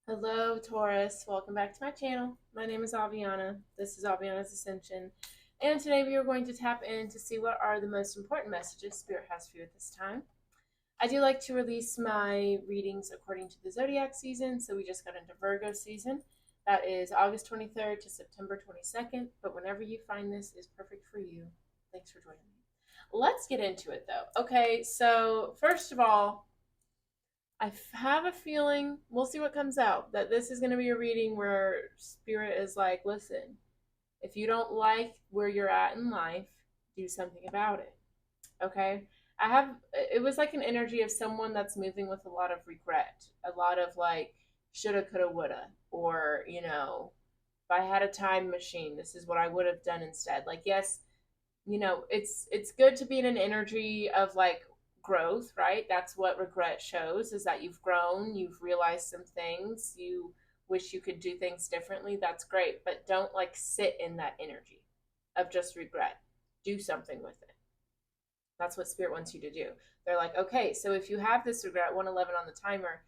Hello, Taurus. Welcome back to my channel. My name is Aviana. This is Aviana's Ascension. And today we are going to tap in to see what are the most important messages Spirit has for you at this time. I do like to release my readings according to the zodiac season, so we just got into Virgo season. That is August 23rd to September 22nd, but whenever you find this is perfect for you. Thanks for joining me. Let's get into it though. Okay, so first of all, I have a feeling, we'll see what comes out, that this is going to be a reading where Spirit is like, listen, if you don't like where you're at in life, do something about it. Okay? It was like an energy of someone that's moving with a lot of regret, a lot of like, shoulda, coulda, woulda, or, if I had a time machine, this is what I would have done instead. Like, yes, it's good to be in an energy of like growth, right? That's what regret shows, is that you've grown, you've realized some things, you wish you could do things differently. That's great, but don't like sit in that energy of just regret. Do something with it. That's what Spirit wants you to do. They're like, okay, so if you have this regret, 111 on the timer,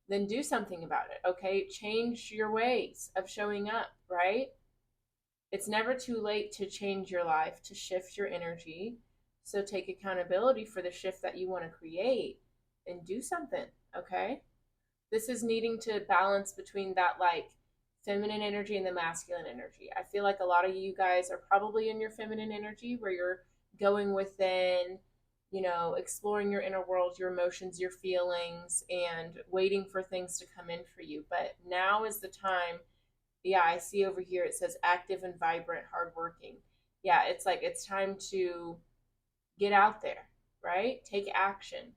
then do something about it. Okay, change your ways of showing up, right? It's never too late to change your life, to shift your energy. So take accountability for the shift that you want to create and do something, okay? This is needing to balance between that like feminine energy and the masculine energy. I feel like a lot of you guys are probably in your feminine energy where you're going within, exploring your inner world, your emotions, your feelings, and waiting for things to come in for you. But now is the time. Yeah, I see over here it says active and vibrant, hardworking. Yeah, it's like it's time to get out there, right? Take action,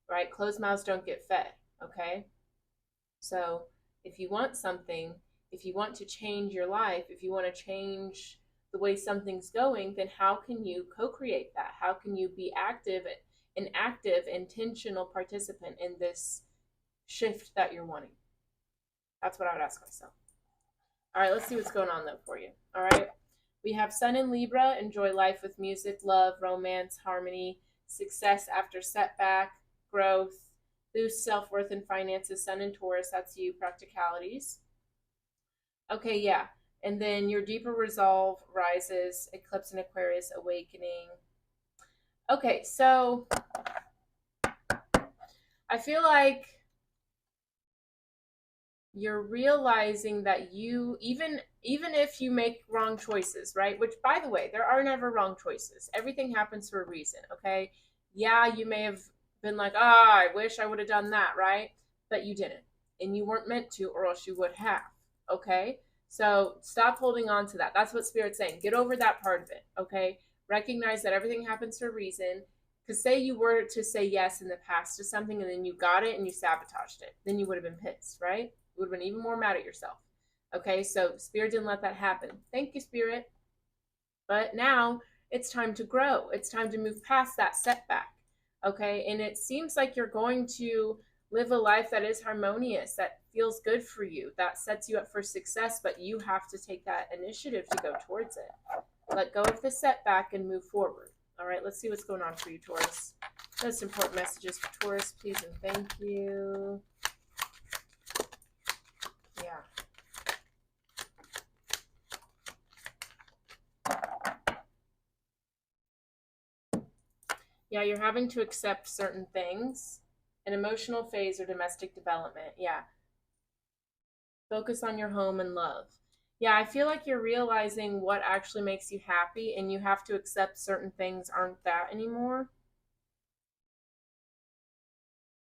right? Closed mouths don't get fed, okay? So if you want something, if you want to change your life, if you want to change the way something's going, then how can you co-create that? How can you be an active, intentional participant in this shift that you're wanting? That's what I would ask myself. All right, let's see what's going on though for you. All right. We have Sun in Libra, enjoy life with music, love, romance, harmony, success after setback, growth, boost self worth and finances. Sun in Taurus, that's you, practicalities. Okay, yeah. And then your deeper resolve rises, eclipse in Aquarius, awakening. Okay, so I feel like you're realizing that you even if you make wrong choices, right? Which by the way, there are never wrong choices. Everything happens for a reason, okay? Yeah, you may have been like, I wish I would have done that, right? But you didn't. And you weren't meant to, or else you would have, okay? So stop holding on to that. That's what Spirit's saying. Get over that part of it, okay? Recognize that everything happens for a reason. Because say you were to say yes in the past to something and then you got it and you sabotaged it, then you would have been pissed, right? You would have been even more mad at yourself. Okay, so Spirit didn't let that happen. Thank you, Spirit. But now it's time to grow. It's time to move past that setback. Okay, and it seems like you're going to live a life that is harmonious, that feels good for you, that sets you up for success, but you have to take that initiative to go towards it. Let go of the setback and move forward. All right, let's see what's going on for you, Taurus. Most important messages for Taurus, please and thank you. Yeah. Yeah, you're having to accept certain things. An emotional phase or domestic development. Yeah. Focus on your home and love. Yeah, I feel like you're realizing what actually makes you happy and you have to accept certain things aren't that anymore.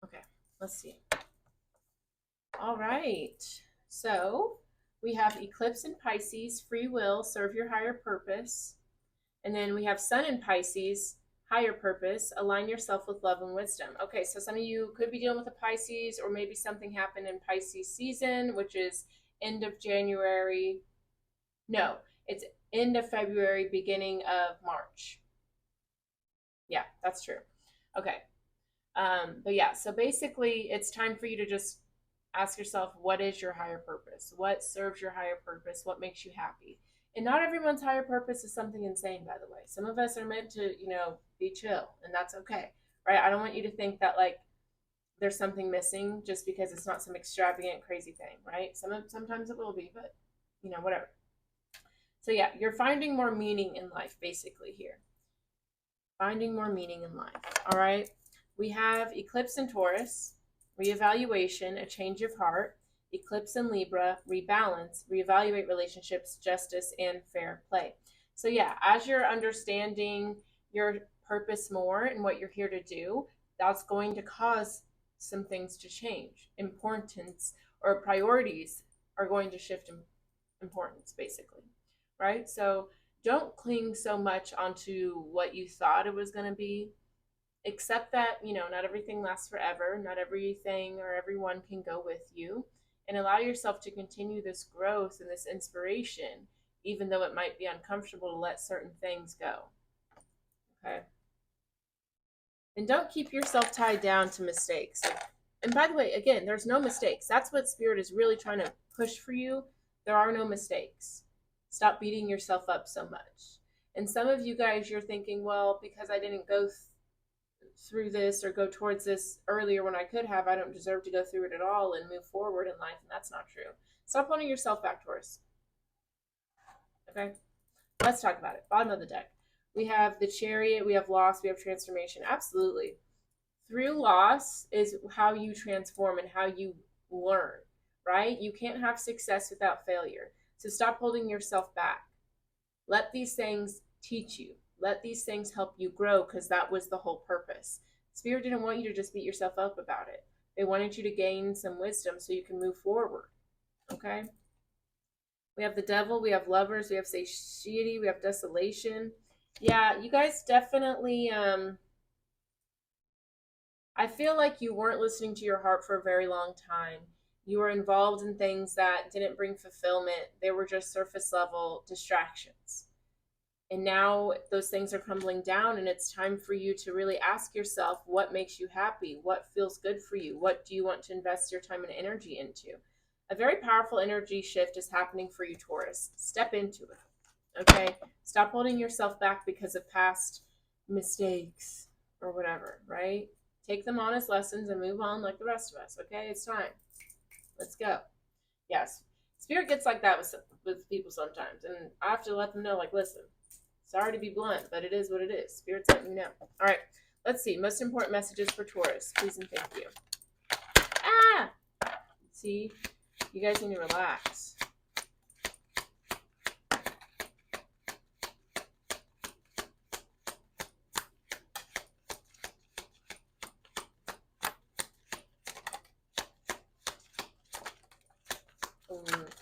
Okay, let's see. All right. So we have Eclipse in Pisces, free will, serve your higher purpose. And then we have Sun in Pisces, higher purpose, align yourself with love and wisdom. Okay, so some of you could be dealing with a Pisces, or maybe something happened in Pisces season, which is end of January. No, it's end of February, beginning of March. Yeah, that's true. Okay. But yeah, so basically, it's time for you to just ask yourself, what is your higher purpose? What serves your higher purpose? What makes you happy? And not everyone's higher purpose is something insane, by the way. Some of us are meant to, be chill, and that's okay, right? I don't want you to think that, like, there's something missing just because it's not some extravagant, crazy thing, right? Sometimes it will be, but whatever. So yeah, you're finding more meaning in life, basically here. Finding more meaning in life. All right. We have eclipse in Taurus, reevaluation, a change of heart, eclipse in Libra, rebalance, reevaluate relationships, justice, and fair play. So yeah, as you're understanding your purpose more and what you're here to do, that's going to cause some things to change. Importance or priorities are going to shift in importance, basically. Right? So don't cling so much onto what you thought it was going to be. Accept that, not everything lasts forever. Not everything or everyone can go with you. And allow yourself to continue this growth and this inspiration, even though it might be uncomfortable to let certain things go. Okay? And don't keep yourself tied down to mistakes. And by the way, again, there's no mistakes. That's what Spirit is really trying to push for you. There are no mistakes. Stop beating yourself up so much. And some of you guys, you're thinking, well, because I didn't go through this or go towards this earlier when I could have, I don't deserve to go through it at all and move forward in life. And that's not true. Stop holding yourself back, Taurus. Okay? Let's talk about it. Bottom of the deck. We have the Chariot, we have loss, we have transformation. Absolutely. Through loss is how you transform and how you learn, right? You can't have success without failure. So stop holding yourself back. Let these things teach you. Let these things help you grow, because that was the whole purpose. Spirit didn't want you to just beat yourself up about it. They wanted you to gain some wisdom so you can move forward. Okay? We have the Devil, we have Lovers, we have satiety, we have desolation. Yeah, you guys definitely I feel like you weren't listening to your heart for a very long time. You were involved in things that didn't bring fulfillment. They were just surface level distractions. And now those things are crumbling down, and it's time for you to really ask yourself what makes you happy? What feels good for you? What do you want to invest your time and energy into? A very powerful energy shift is happening for you, Taurus. Step into it. Okay? Stop holding yourself back because of past mistakes or whatever, right? Take them on as lessons and move on like the rest of us. Okay? It's time. Let's go. Yes. Spirit gets like that with people sometimes. And I have to let them know, like, listen, sorry to be blunt, but it is what it is. Spirit's letting you know. All right. Let's see. Most important messages for Taurus. Please and thank you. Ah! See? You guys need to relax.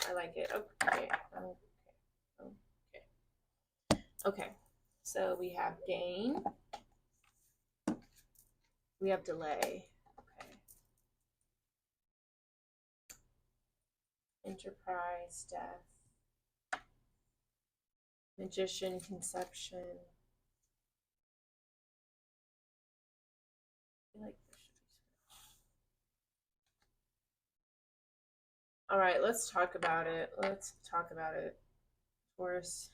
I like it. Okay. Okay. So we have gain. We have delay. Okay. Enterprise, death. Magician, conception. I feel like this should be switched. All right, let's talk about it. Of course.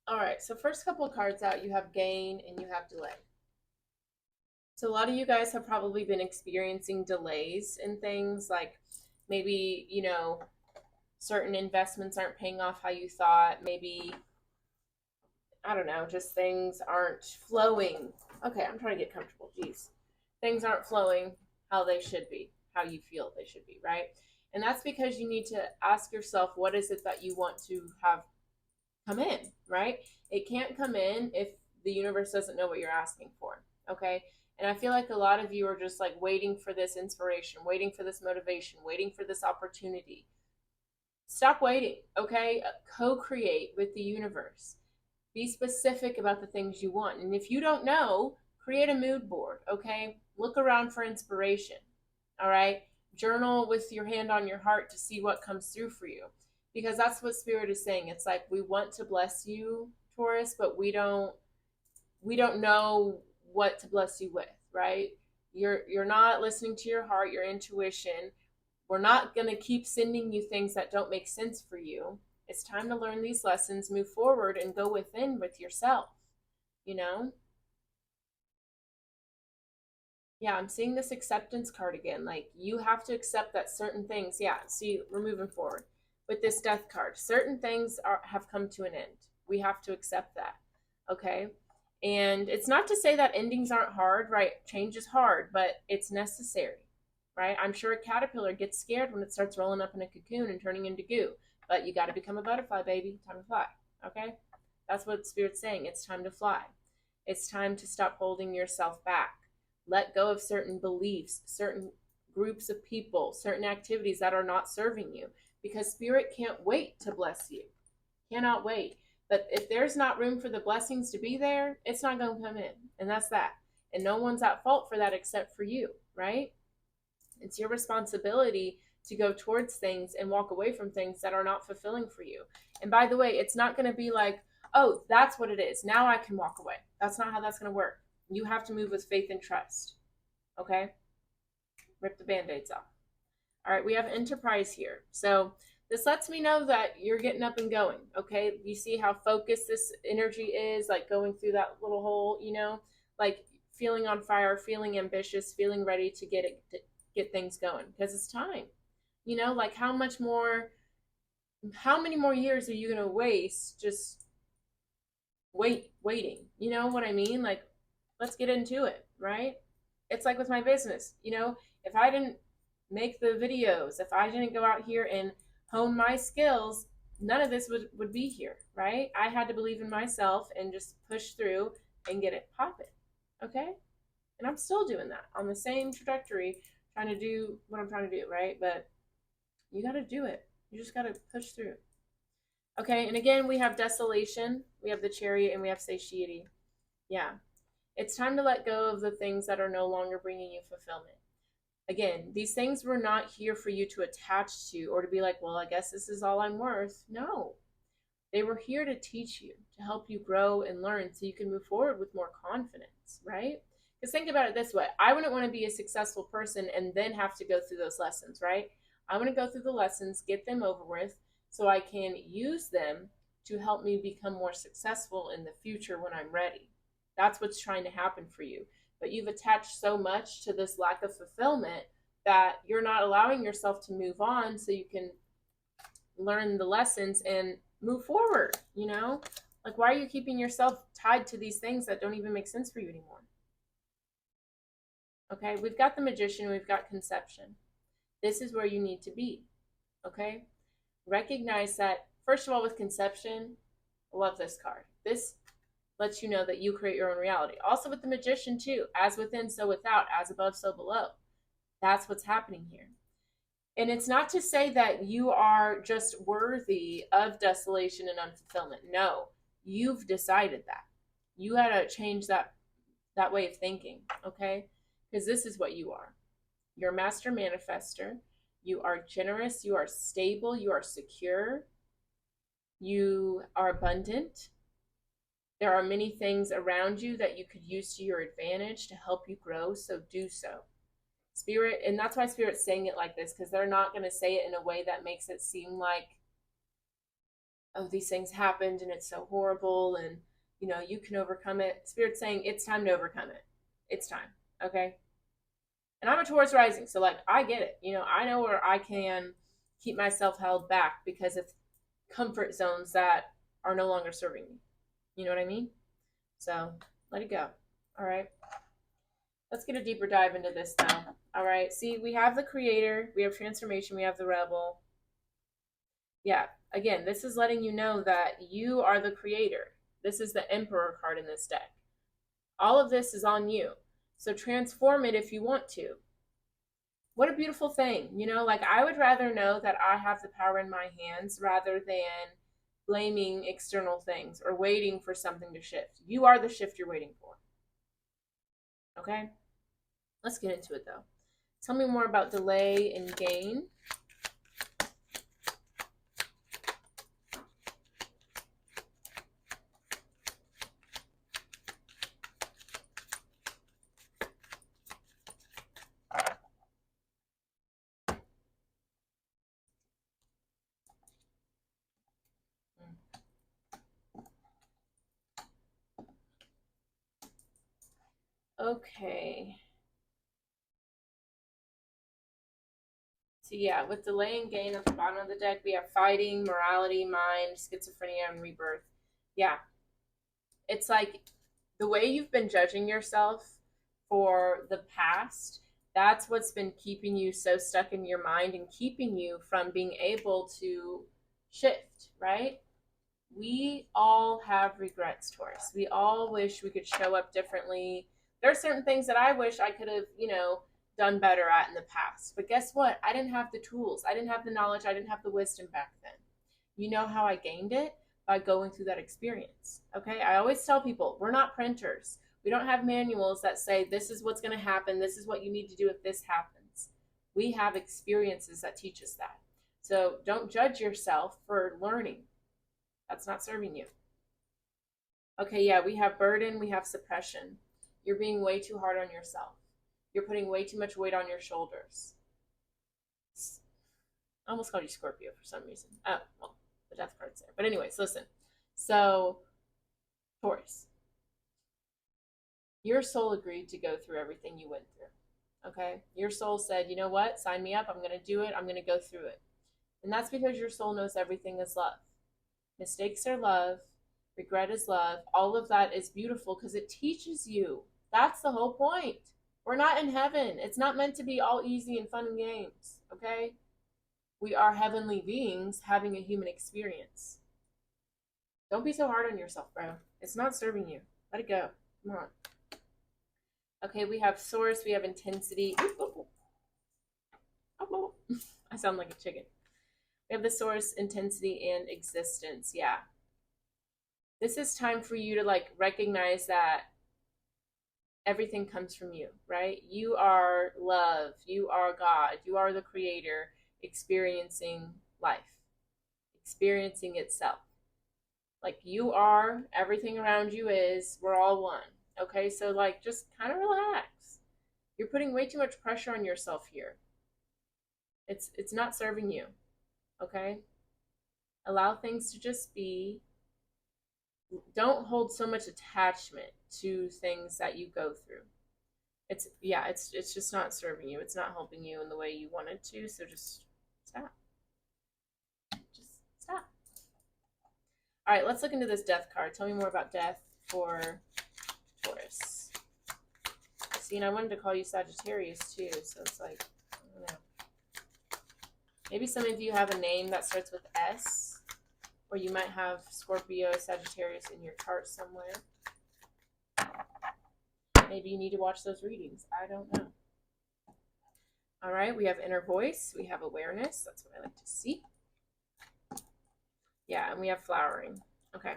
All right, so first couple of cards out, you have gain and you have delay. So a lot of you guys have probably been experiencing delays in things, like maybe, certain investments aren't paying off how you thought. Maybe, I don't know, just things aren't flowing. Okay, I'm trying to get comfortable. Jeez. Things aren't flowing how they should be, how you feel they should be, right? And that's because you need to ask yourself, what is it that you want to have come in, right? It can't come in if the universe doesn't know what you're asking for, okay? And I feel like a lot of you are just like waiting for this inspiration, waiting for this motivation, waiting for this opportunity. Stop waiting, okay? Co-create with the universe. Be specific about the things you want. And if you don't know, create a mood board, okay? Look around for inspiration, all right? Journal with your hand on your heart to see what comes through for you, because that's what Spirit is saying. It's like, we want to bless you, Taurus, but we don't know what to bless you with, right? You're not listening to your heart, your intuition. We're not going to keep sending you things that don't make sense for you. It's time to learn these lessons, move forward, and go within with yourself, you know? Yeah, I'm seeing this acceptance card again. Like, you have to accept that certain things, yeah, see, we're moving forward. With this death card, certain things have come to an end. We have to accept that. Okay? And it's not to say that endings aren't hard, right? Change is hard, but it's necessary, right? I'm sure a caterpillar gets scared when it starts rolling up in a cocoon and turning into goo. But you got to become a butterfly, baby. Time to fly. Okay? That's what Spirit's saying. It's time to fly. It's time to stop holding yourself back. Let go of certain beliefs, certain groups of people, certain activities that are not serving you, because Spirit can't wait to bless you. Cannot wait. But if there's not room for the blessings to be there, it's not going to come in. And that's that. And no one's at fault for that except for you, right? It's your responsibility to go towards things and walk away from things that are not fulfilling for you. And by the way, it's not going to be like, oh, that's what it is. Now I can walk away. That's not how that's going to work. You have to move with faith and trust. Okay? Rip the band-aids off. All right, we have enterprise here. So this lets me know that you're getting up and going. Okay? You see how focused this energy is, like going through that little hole, you know? Like feeling on fire, feeling ambitious, feeling ready to get things going because it's time. You know, like how many more years are you going to waste just waiting? You know what I mean? Like, let's get into it, right? It's like with my business, you know, if I didn't make the videos, if I didn't go out here and hone my skills, none of this would be here, right? I had to believe in myself and just push through and get it popping. Okay? And I'm still doing that on the same trajectory, trying to do what I'm trying to do, right? But you got to do it. You just got to push through. Okay, and again, we have desolation, we have the chariot, and we have satiety. Yeah, it's time to let go of the things that are no longer bringing you fulfillment. Again, these things were not here for you to attach to or to be like, well, I guess this is all I'm worth. No, they were here to teach you, to help you grow and learn so you can move forward with more confidence, right? Because think about it this way, I wouldn't want to be a successful person and then have to go through those lessons, right? I want to go through the lessons, get them over with, so I can use them to help me become more successful in the future when I'm ready. That's what's trying to happen for you. But you've attached so much to this lack of fulfillment that you're not allowing yourself to move on so you can learn the lessons and move forward, you know? Like, why are you keeping yourself tied to these things that don't even make sense for you anymore? Okay, we've got the magician, we've got conception. This is where you need to be. Okay, recognize that, first of all, with conception, I love this card. This lets you know that you create your own reality. Also, with the magician, too, as within, so without, as above, so below. That's what's happening here. And it's not to say that you are just worthy of desolation and unfulfillment. No, you've decided that. You got to change that way of thinking, okay? Because this is what you are. You're a master manifester. You are generous. You are stable. You are secure. You are abundant. There are many things around you that you could use to your advantage to help you grow, so do so. Spirit, and that's why Spirit's saying it like this, because they're not going to say it in a way that makes it seem like, oh, these things happened and it's so horrible and, you know, you can overcome it. Spirit's saying it's time to overcome it. It's time, okay? And I'm a Taurus rising, so, like, I get it. You know, I know where I can keep myself held back because of comfort zones that are no longer serving me. You know what I mean? So, let it go. All right? Let's get a deeper dive into this now. All right. See, we have the creator, we have transformation, we have the rebel. Yeah. Again, this is letting you know that you are the creator. This is the emperor card in this deck. All of this is on you. So transform it if you want to. What a beautiful thing. You know, like, I would rather know that I have the power in my hands rather than blaming external things or waiting for something to shift. You are the shift you're waiting for. Okay? Let's get into it, though. Tell me more about delay and gain. Okay. So yeah, with delay and gain at the bottom of the deck, we have fighting, morality, mind, schizophrenia, and rebirth. Yeah, it's like the way you've been judging yourself for the past, that's what's been keeping you so stuck in your mind and keeping you from being able to shift, right? We all have regrets, Taurus. We all wish we could show up differently. There are certain things that I wish I could have, done better at in the past. But guess what? I didn't have the tools. I didn't have the knowledge. I didn't have the wisdom back then. You know how I gained it? By going through that experience. Okay? I always tell people, we're not printers. We don't have manuals that say this is what's going to happen. This is what you need to do if this happens. We have experiences that teach us that. So don't judge yourself for learning. That's not serving you. Okay, yeah, we have burden, we have suppression. You're being way too hard on yourself. You're putting way too much weight on your shoulders. I almost called you Scorpio for some reason. Oh, well, the death card's there. But anyways, listen. So, Taurus, your soul agreed to go through everything you went through. Okay? Your soul said, you know what? Sign me up. I'm going to do it. I'm going to go through it. And that's because your soul knows everything is love. Mistakes are love. Regret is love. All of that is beautiful because it teaches you. That's the whole point. We're not in heaven. It's not meant to be all easy and fun and games. Okay? We are heavenly beings having a human experience. Don't be so hard on yourself, bro. It's not serving you. Let it go. Come on. Okay, we have source. We have intensity. I sound like a chicken. We have the source, intensity, and existence. Yeah. This is time for you to recognize that everything comes from you, right? You are love. You are God. You are the creator experiencing life, experiencing itself. You are, everything around you is, we're all one. Okay, so just kind of relax. You're putting way too much pressure on yourself here. It's not serving you. Okay? Allow things to just be. Don't hold so much attachment to things that you go through. It's just not serving you. It's not helping you in the way you wanted to, so just stop. Just stop. All right, let's look into this death card. Tell me more about death for Taurus. See, and I wanted to call you Sagittarius too, so it's I don't know. Maybe some of you have a name that starts with S, or you might have Scorpio, Sagittarius in your chart somewhere. Maybe you need to watch those readings. I don't know. All right, we have inner voice. We have awareness. That's what I like to see. Yeah, and we have flowering. Okay.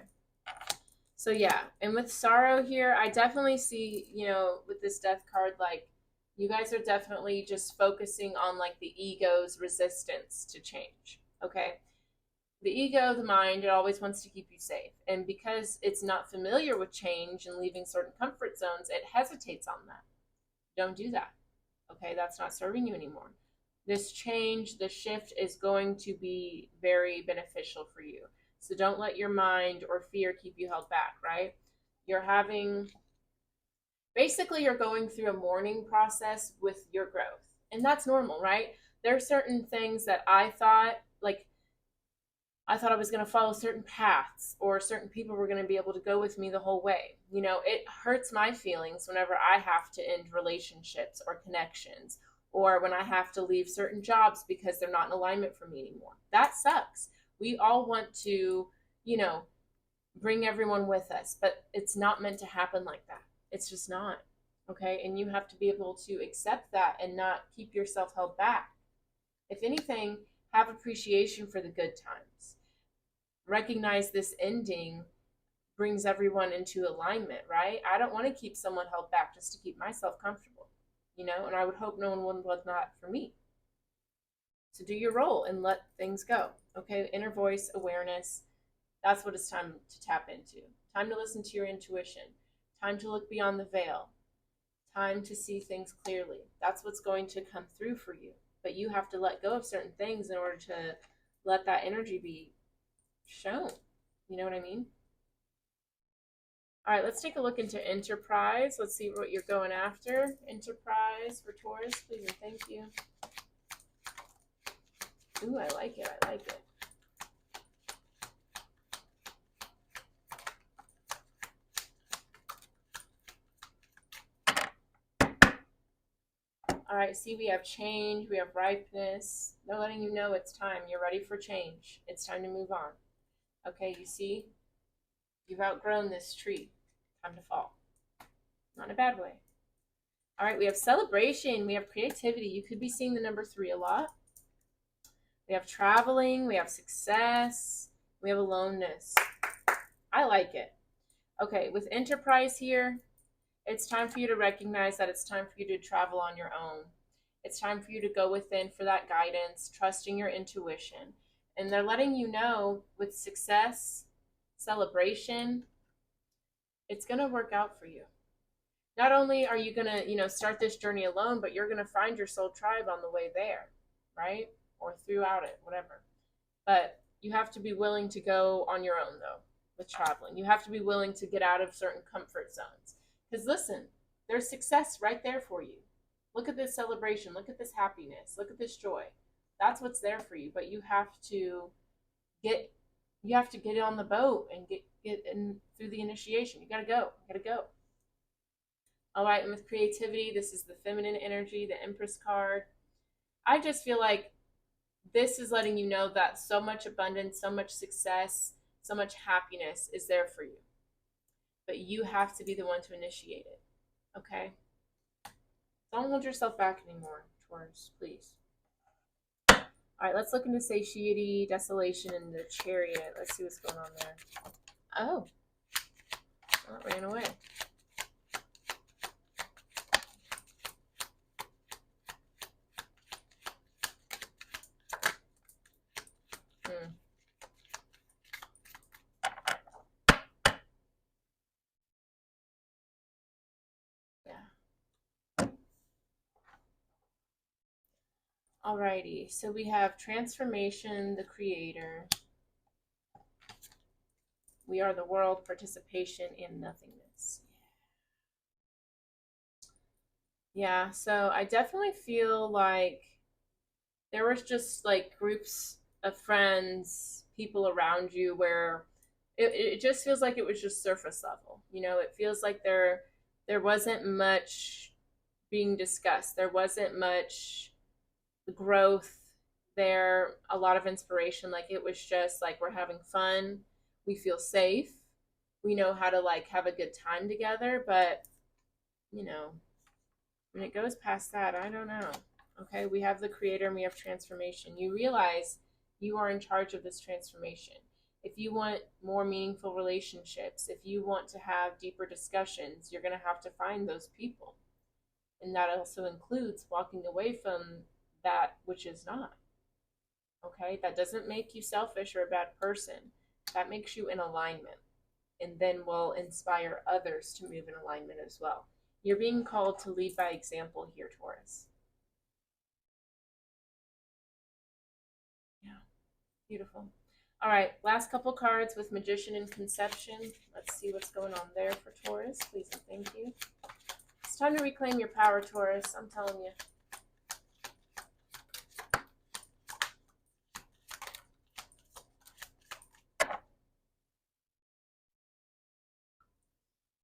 So yeah, and with sorrow here, I definitely see, with this death card, you guys are definitely just focusing on the ego's resistance to change. Okay. The ego, the mind, it always wants to keep you safe. And because it's not familiar with change and leaving certain comfort zones, it hesitates on that. Don't do that. Okay, that's not serving you anymore. This change, the shift is going to be very beneficial for you. So don't let your mind or fear keep you held back, right? Basically you're going through a mourning process with your growth. And that's normal, right? There are certain things that I thought I was going to follow certain paths, or certain people were going to be able to go with me the whole way. It hurts my feelings whenever I have to end relationships or connections, or when I have to leave certain jobs because they're not in alignment for me anymore. That sucks. We all want to, bring everyone with us, but it's not meant to happen like that. It's just not. Okay. And you have to be able to accept that and not keep yourself held back. If anything, have appreciation for the good times. Recognize this ending brings everyone into alignment, right? I don't want to keep someone held back just to keep myself comfortable, and I would hope no one would want that for me. So do your role and let things go, okay? Inner voice, awareness, that's what it's time to tap into. Time to listen to your intuition. Time to look beyond the veil. Time to see things clearly. That's what's going to come through for you. But you have to let go of certain things in order to let that energy be shown. You know what I mean? All right, let's take a look into Enterprise. Let's see what you're going after. Enterprise for Taurus, please and thank you. Ooh, I like it. I like it. All right, see, we have change, we have ripeness. They're letting you know it's time. You're ready for change. It's time to move on. Okay, you see, you've outgrown this tree. Time to fall. Not in a bad way. All right, we have celebration, we have creativity. You could be seeing the number 3 a lot. We have traveling, we have success, we have aloneness. I like it. Okay, with enterprise here, it's time for you to recognize that it's time for you to travel on your own. It's time for you to go within for that guidance, trusting your intuition. And they're letting you know with success, celebration, it's going to work out for you. Not only are you going to, start this journey alone, but you're going to find your soul tribe on the way there, right? Or throughout it, whatever. But you have to be willing to go on your own, though, with traveling. You have to be willing to get out of certain comfort zones. Because listen, there's success right there for you. Look at this celebration. Look at this happiness. Look at this joy. That's what's there for you. But you have to get on the boat and get in through the initiation. You gotta go. You gotta go. All right, and with creativity, this is the feminine energy, the Empress card. I just feel like this is letting you know that so much abundance, so much success, so much happiness is there for you. But you have to be the one to initiate it. Okay? Don't hold yourself back anymore, Taurus, please. All right, let's look into satiety, desolation, and the chariot. Let's see what's going on there. Oh, well, it ran away. Alrighty, so we have transformation, the creator. We are the world, participation in nothingness. Yeah, so I definitely feel like there was just like groups of friends, people around you where it just feels like it was just surface level. It feels like there wasn't much being discussed. There wasn't much growth there, a lot of inspiration. Like it was just like we're having fun, we feel safe, we know how to like have a good time together. But when it goes past that, I don't know. Okay, we have the creator and we have transformation. You realize you are in charge of this transformation. If you want more meaningful relationships, if you want to have deeper discussions, you're going to have to find those people. And that also includes walking away from that which is not. Okay, that doesn't make you selfish or a bad person. That makes you in alignment, and then will inspire others to move in alignment as well. You're being called to lead by example here, Taurus. Yeah, beautiful. All right, last couple cards with Magician and Conception. Let's see what's going on there for Taurus. Please and thank you. It's time to reclaim your power, Taurus. I'm telling you.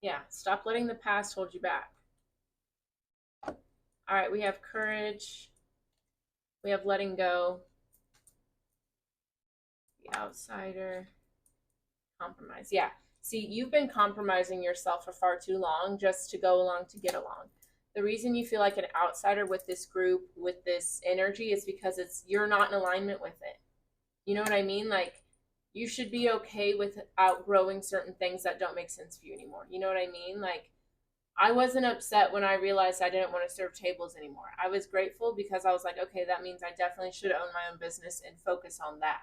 Yeah, stop letting the past hold you back. All right, we have courage. We have letting go. The outsider. Compromise. Yeah. See, you've been compromising yourself for far too long just to go along to get along. The reason you feel like an outsider with this group, with this energy, is because you're not in alignment with it. You know what I mean? Like, you should be okay with outgrowing certain things that don't make sense for you anymore. You know what I mean? Like, I wasn't upset when I realized I didn't want to serve tables anymore. I was grateful because I was like, okay, that means I definitely should own my own business and focus on that.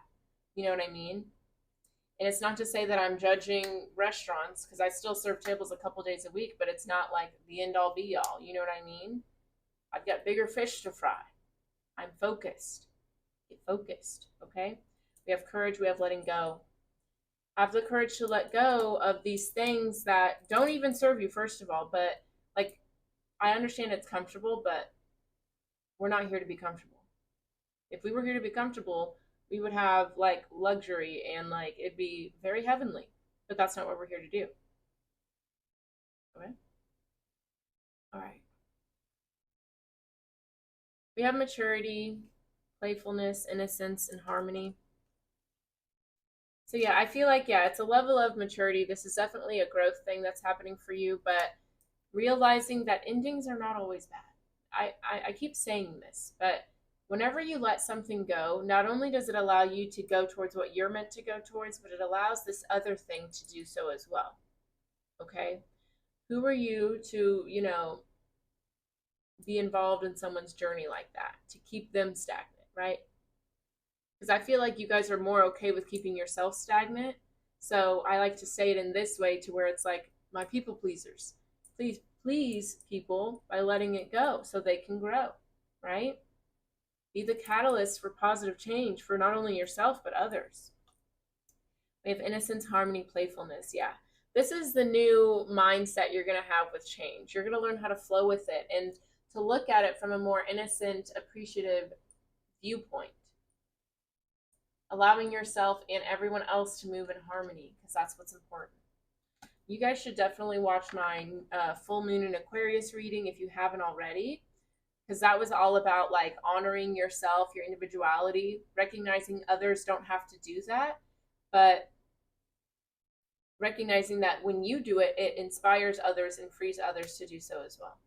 You know what I mean? And it's not to say that I'm judging restaurants, because I still serve tables a couple days a week, but it's not like the end all be all. You know what I mean? I've got bigger fish to fry. I'm focused. Get focused, okay? We have courage, we have letting go. Have the courage to let go of these things that don't even serve you, first of all. But like, I understand it's comfortable, but we're not here to be comfortable. If we were here to be comfortable, we would have like luxury and like it'd be very heavenly. But that's not what we're here to do. Okay? All right. We have maturity, playfulness, innocence, and harmony. So yeah, I feel like yeah, it's a level of maturity. This is definitely a growth thing that's happening for you, but realizing that endings are not always bad. I keep saying this, but whenever you let something go, not only does it allow you to go towards what you're meant to go towards, but it allows this other thing to do so as well. Okay? Who are you to, be involved in someone's journey like that, to keep them stagnant, right? Because I feel like you guys are more okay with keeping yourself stagnant. So I like to say it in this way to where it's like my people pleasers. Please please people by letting it go so they can grow, right? Be the catalyst for positive change for not only yourself but others. We have innocence, harmony, playfulness. Yeah. This is the new mindset you're going to have with change. You're going to learn how to flow with it and to look at it from a more innocent, appreciative viewpoint, allowing yourself and everyone else to move in harmony because that's what's important. You guys should definitely watch my full moon in Aquarius reading if you haven't already, because that was all about like honoring yourself, your individuality, recognizing others don't have to do that, but recognizing that when you do it, it inspires others and frees others to do so as well.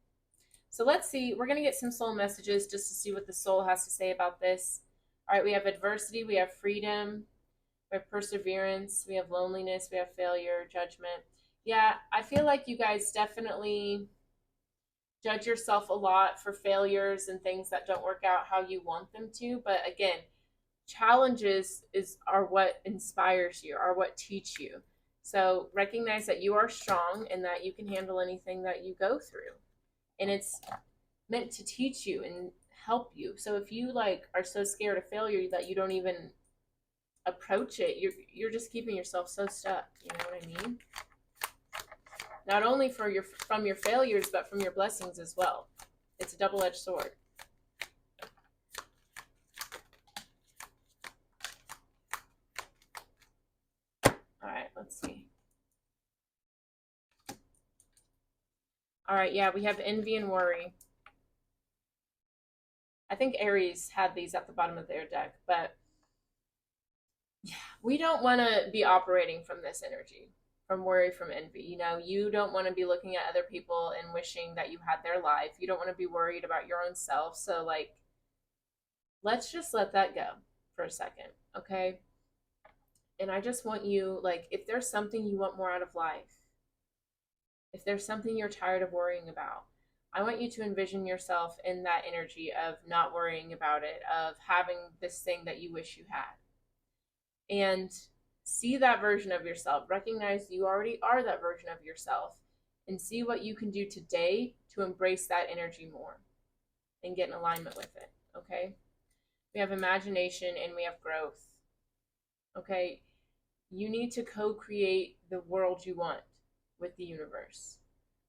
So let's see, we're going to get some soul messages just to see what the soul has to say about this. All right, we have adversity, we have freedom, we have perseverance, we have loneliness, we have failure, judgment. Yeah, I feel like you guys definitely judge yourself a lot for failures and things that don't work out how you want them to. But again, challenges are what inspires you, are what teach you. So recognize that you are strong and that you can handle anything that you go through. And it's meant to teach you and help you. So if you like are so scared of failure that you don't even approach it, you're just keeping yourself so stuck. You know what I mean? Not only from your failures, but from your blessings as well. It's a double-edged sword. All right, let's see. All right, yeah, we have envy and worry. I think Aries had these at the bottom of their deck, but yeah, we don't want to be operating from this energy, from worry, from envy. You don't want to be looking at other people and wishing that you had their life. You don't want to be worried about your own self. So, like, let's just let that go for a second, okay? And I just want you, like, if there's something you want more out of life, if there's something you're tired of worrying about, I want you to envision yourself in that energy of not worrying about it, of having this thing that you wish you had. And see that version of yourself. Recognize you already are that version of yourself. And see what you can do today to embrace that energy more and get in alignment with it. Okay? We have imagination and we have growth. Okay? You need to co-create the world you want with the universe.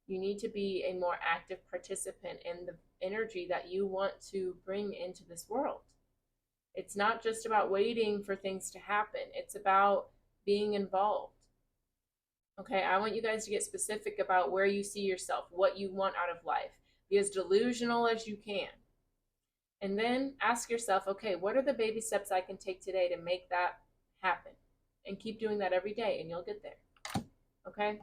You need to be a more active participant in the energy that you want to bring into this world. It's not just about waiting for things to happen. It's about being involved. Okay, I want you guys to get specific about where you see yourself, what you want out of life. Be as delusional as you can. And then ask yourself, okay, what are the baby steps I can take today to make that happen? And keep doing that every day and you'll get there. Okay?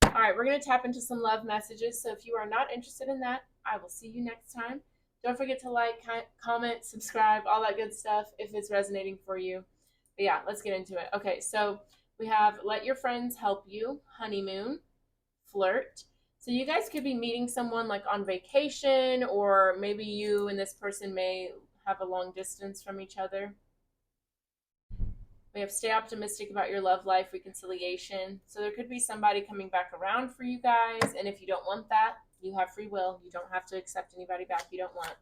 All right, we're going to tap into some love messages. So if you are not interested in that, I will see you next time. Don't forget to like, comment, subscribe, all that good stuff if it's resonating for you. But yeah, let's get into it. Okay, so we have let your friends help you, honeymoon, flirt. So you guys could be meeting someone like on vacation, or maybe you and this person may have a long distance from each other. We have stay optimistic about your love life, reconciliation. So there could be somebody coming back around for you guys. And if you don't want that, you have free will. You don't have to accept anybody back you don't want.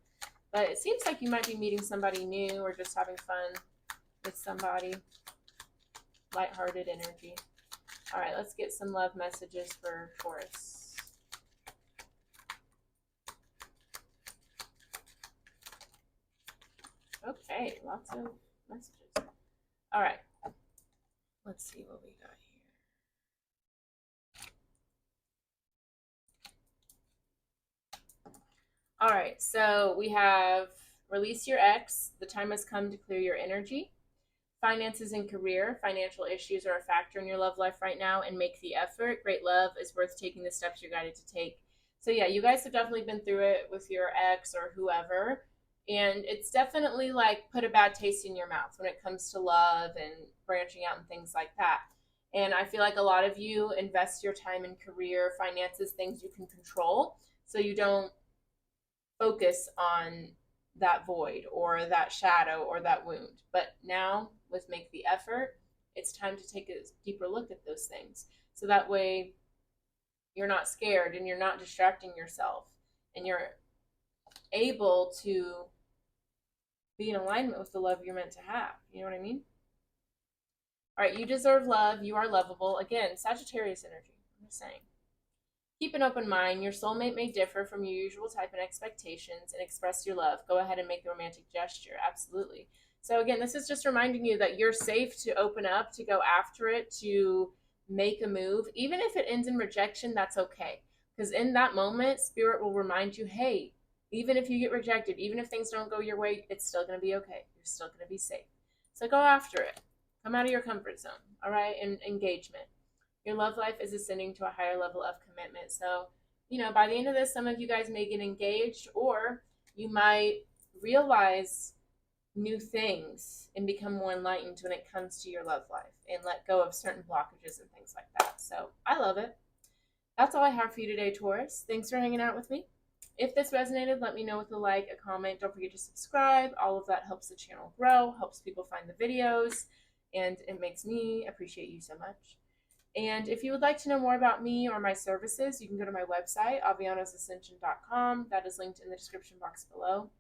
But it seems like you might be meeting somebody new or just having fun with somebody. Lighthearted energy. All right, let's get some love messages for Taurus. Okay, lots of messages. All right, let's see what we got here. All right, so we have release your ex. The time has come to clear your energy. Finances and career. Financial issues are a factor in your love life right now, and make the effort. Great love is worth taking the steps you're guided to take. So, yeah, you guys have definitely been through it with your ex or whoever. And it's definitely like put a bad taste in your mouth when it comes to love and branching out and things like that. And I feel like a lot of you invest your time in career, finances, things you can control, so you don't focus on that void or that shadow or that wound. But now, with Make the Effort, it's time to take a deeper look at those things. So that way, you're not scared and you're not distracting yourself and you're able to be in alignment with the love you're meant to have. You know what I mean? All right, you deserve love. You are lovable. Again, Sagittarius energy. I'm just saying. Keep an open mind. Your soulmate may differ from your usual type and expectations and express your love. Go ahead and make the romantic gesture. Absolutely. So, again, this is just reminding you that you're safe to open up, to go after it, to make a move. Even if it ends in rejection, that's okay. Because in that moment, Spirit will remind you, hey, even if you get rejected, even if things don't go your way, it's still going to be okay. You're still going to be safe. So, go after it. Come out of your comfort zone, all right? And engagement. Your love life is ascending to a higher level of commitment. So, by the end of this, some of you guys may get engaged, or you might realize new things and become more enlightened when it comes to your love life and let go of certain blockages and things like that. So, I love it. That's all I have for you today, Taurus. Thanks for hanging out with me. If this resonated, let me know with a like, a comment. Don't forget to subscribe. All of that helps the channel grow, helps people find the videos, and it makes me appreciate you so much. And if you would like to know more about me or my services, you can go to my website, avianasascension.com. That is linked in the description box below.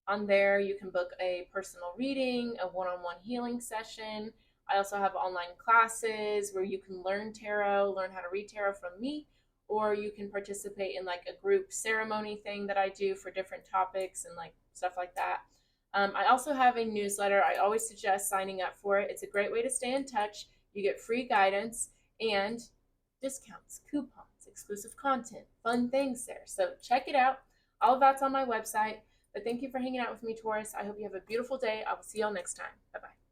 On there, you can book a personal reading, a one-on-one healing session. I also have online classes where you can learn tarot, learn how to read tarot from me, or you can participate in like a group ceremony thing that I do for different topics and like stuff like that. I also have a newsletter. I always suggest signing up for it. It's a great way to stay in touch. You get free guidance and discounts, coupons, exclusive content, fun things there. So check it out. All of that's on my website. But thank you for hanging out with me, Taurus. I hope you have a beautiful day. I will see y'all next time. Bye-bye.